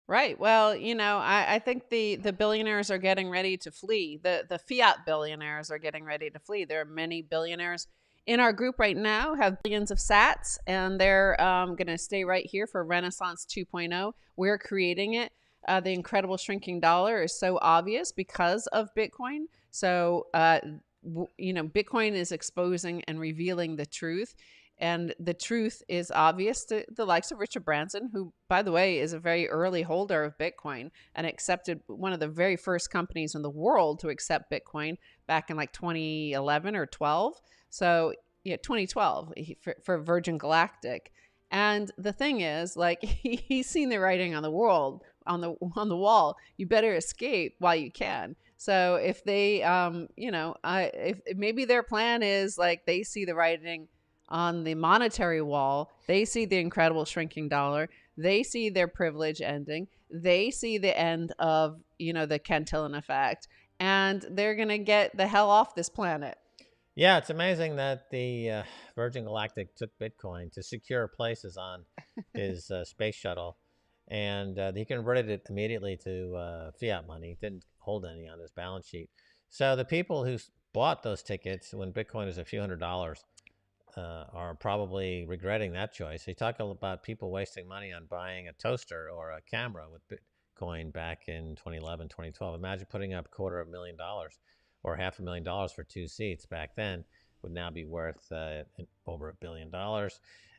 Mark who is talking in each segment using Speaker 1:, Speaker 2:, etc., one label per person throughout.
Speaker 1: Right. Well, I think the billionaires are getting ready to flee. The fiat billionaires are getting ready to flee. There are many billionaires in our group right now have billions of sats, and they're going to stay right here for Renaissance 2.0. We're creating it. The incredible shrinking dollar is so obvious because of Bitcoin. So, Bitcoin is exposing and revealing the truth. And the truth is obvious to the likes of Richard Branson, who, by the way, is a very early holder of Bitcoin and accepted one of the very first companies in the world to accept Bitcoin back in like 2011 or 12. So, yeah, 2012 for Virgin Galactic. And the thing is, like, he's seen the writing on the world on the wall. You better escape while you can. So if they, if maybe their plan is like they see the writing on the monetary wall, they see the incredible shrinking dollar, they see their privilege ending, they see the end of, the Cantillon effect, and they're going to get the hell off this planet.
Speaker 2: Yeah, it's amazing that the Virgin Galactic took Bitcoin to secure places on his space shuttle, and he converted it immediately to fiat money. Didn't hold any on his balance sheet. So the people who bought those tickets when Bitcoin is a few $100s are probably regretting that choice. They talk about people wasting money on buying a toaster or a camera with Bitcoin back in 2011, 2012. Imagine putting up $250,000 or $500,000 for 2 seats back then. Would now be worth over $1 billion.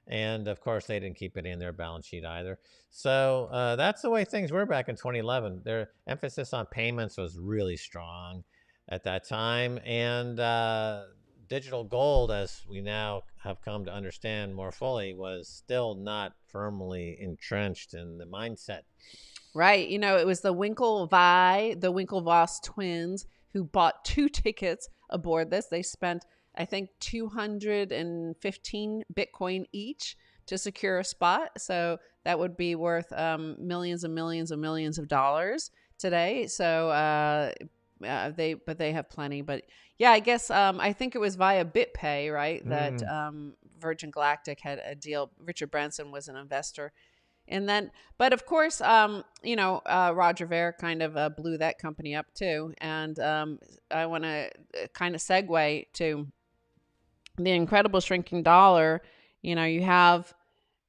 Speaker 2: And of course, they didn't keep it in their balance sheet either. So that's the way things were back in 2011. Their emphasis on payments was really strong at that time. And digital gold, as we now have come to understand more fully, was still not firmly entrenched in the mindset.
Speaker 1: Right. It was the Winklevoss twins who bought two tickets aboard this. They spent, I think, 215 Bitcoin each to secure a spot. So that would be worth millions and millions and millions of dollars today. So they have plenty. But yeah, I guess I think it was via BitPay, right? That
Speaker 2: Mm.
Speaker 1: Virgin Galactic had a deal. Richard Branson was an investor. And then, but of course, Roger Ver kind of blew that company up too. And I want to kind of segue to the incredible shrinking dollar. You have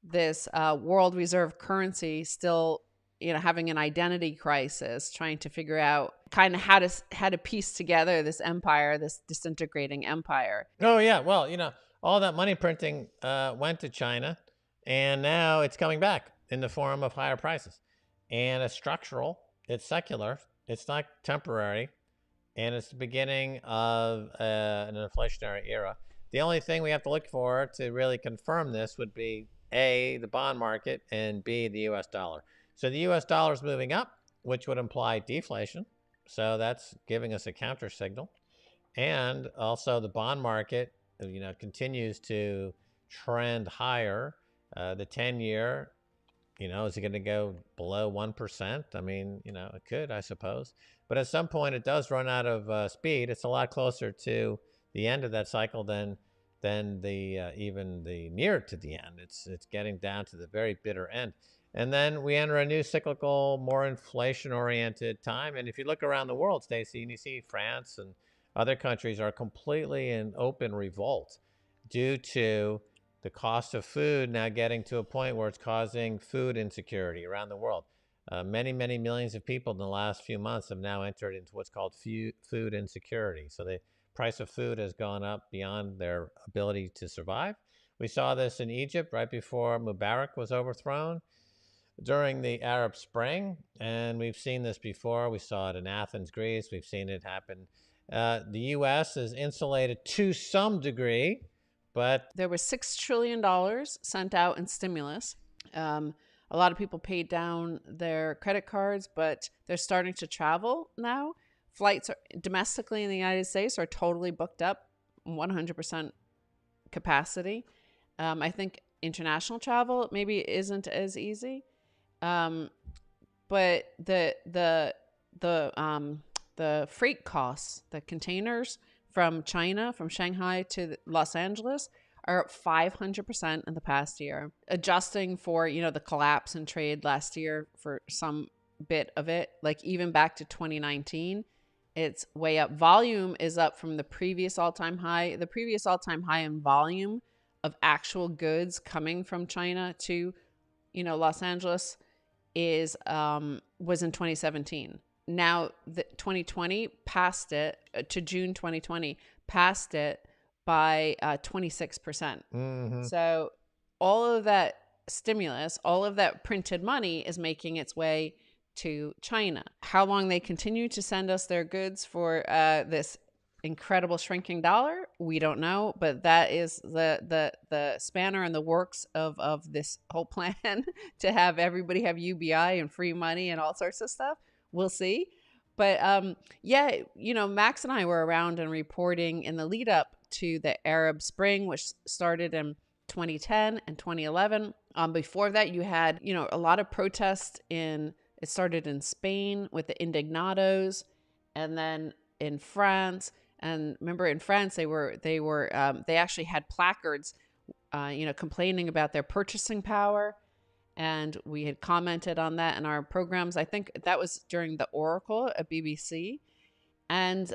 Speaker 1: this world reserve currency still, having an identity crisis, trying to figure out kind of how to piece together this empire, this disintegrating empire.
Speaker 2: Oh, yeah. Well, all that money printing went to China, and now it's coming back in the form of higher prices. And it's structural, it's secular, it's not temporary, and it's the beginning of an inflationary era. The only thing we have to look for to really confirm this would be A, the bond market, and B, the US dollar. So the US dollar is moving up, which would imply deflation. So that's giving us a counter signal. And also the bond market, continues to trend higher. The 10-year, is it going to go below 1%? I mean, it could, I suppose. But at some point, it does run out of speed. It's a lot closer to the end of that cycle than the even the near to the end. It's getting down to the very bitter end. And then we enter a new cyclical, more inflation-oriented time. And if you look around the world, Stacey, and you see France and other countries are completely in open revolt due to the cost of food now getting to a point where it's causing food insecurity around the world. Many, many millions of people in the last few months have now entered into what's called food insecurity. So the price of food has gone up beyond their ability to survive. We saw this in Egypt right before Mubarak was overthrown during the Arab Spring, and we've seen this before. We saw it in Athens, Greece. We've seen it happen. The U.S. is insulated to some degree, but
Speaker 1: There was $6 trillion sent out in stimulus. A lot of people paid down their credit cards, but they're starting to travel now. Flights domestically in the United States are totally booked up, 100% capacity. I think international travel maybe isn't as easy, but the freight costs, the containers from China, from Shanghai to Los Angeles, are up 500% in the past year. Adjusting for, the collapse in trade last year for some bit of it, like even back to 2019, it's way up. Volume is up from the previous all-time high. The previous all-time high in volume of actual goods coming from China to, Los Angeles was in 2017. Now the 2020 passed it to June 2020, passed it by 26%. So all of that stimulus, all of that printed money is making its way to China. How long they continue to send us their goods for this incredible shrinking dollar, we don't know, but that is the spanner in the works of this whole plan to have everybody have UBI and free money and all sorts of stuff. We'll see. But yeah, Max and I were around and reporting in the lead up to the Arab Spring, which started in 2010 and 2011. Before that, you had, a lot of protests it started in Spain with the Indignados, and then in France. And remember, in France, they actually had placards, complaining about their purchasing power. And we had commented on that in our programs. I think that was during the Oracle at BBC. And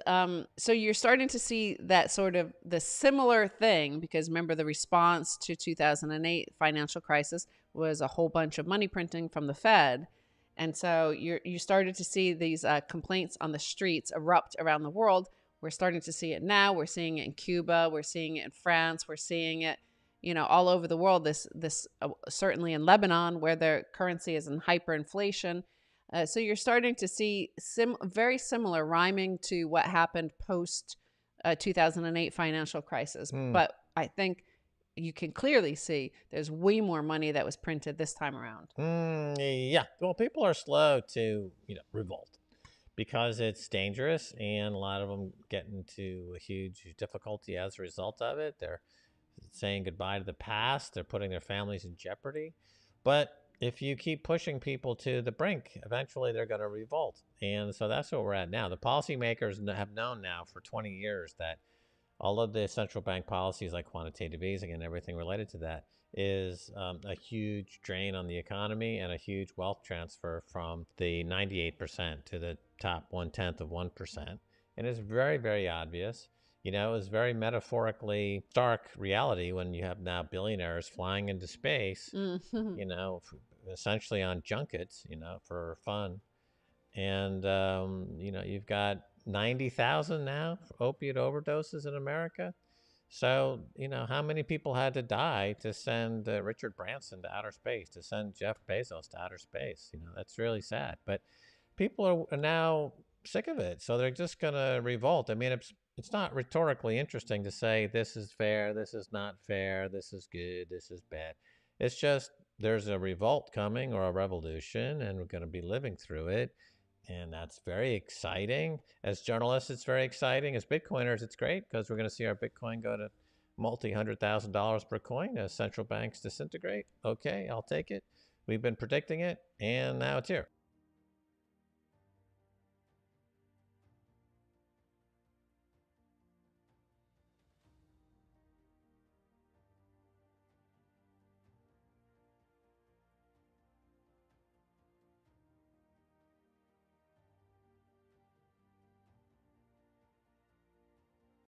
Speaker 1: so you're starting to see that sort of the similar thing, because remember, the response to 2008 financial crisis was a whole bunch of money printing from the Fed. And so you started to see these complaints on the streets erupt around the world. We're starting to see it now. We're seeing it in Cuba. We're seeing it in France. We're seeing it, all over the world. This certainly in Lebanon, where their currency is in hyperinflation. So you're starting to see very similar, rhyming to what happened post 2008 financial crisis. But I think you can clearly see there's way more money that was printed this time around.
Speaker 2: Yeah. Well, people are slow to, revolt because it's dangerous, and a lot of them get into a huge difficulty as a result of it. They're saying goodbye to the past. They're putting their families in jeopardy. But if you keep pushing people to the brink, eventually they're going to revolt. And so that's what we're at now. The policymakers have known now for 20 years that all of the central bank policies like quantitative easing and everything related to that is a huge drain on the economy and a huge wealth transfer from the 98% to the top 1/10 of 1%. And it's very, very obvious. It was very metaphorically stark reality when you have now billionaires flying into space, essentially on junkets, for fun. And, you've got 90,000 now opiate overdoses in America. So, how many people had to die to send Richard Branson to outer space, to send Jeff Bezos to outer space? That's really sad. But people are now sick of it. So they're just going to revolt. I mean, it's not rhetorically interesting to say this is fair, this is not fair, this is good, this is bad. It's just there's a revolt coming, or a revolution, and we're going to be living through it. And that's very exciting. As journalists, it's very exciting. As Bitcoiners, it's great because we're going to see our Bitcoin go to multi-$100,000 per coin as central banks disintegrate. Okay, I'll take it. We've been predicting it, and now it's here.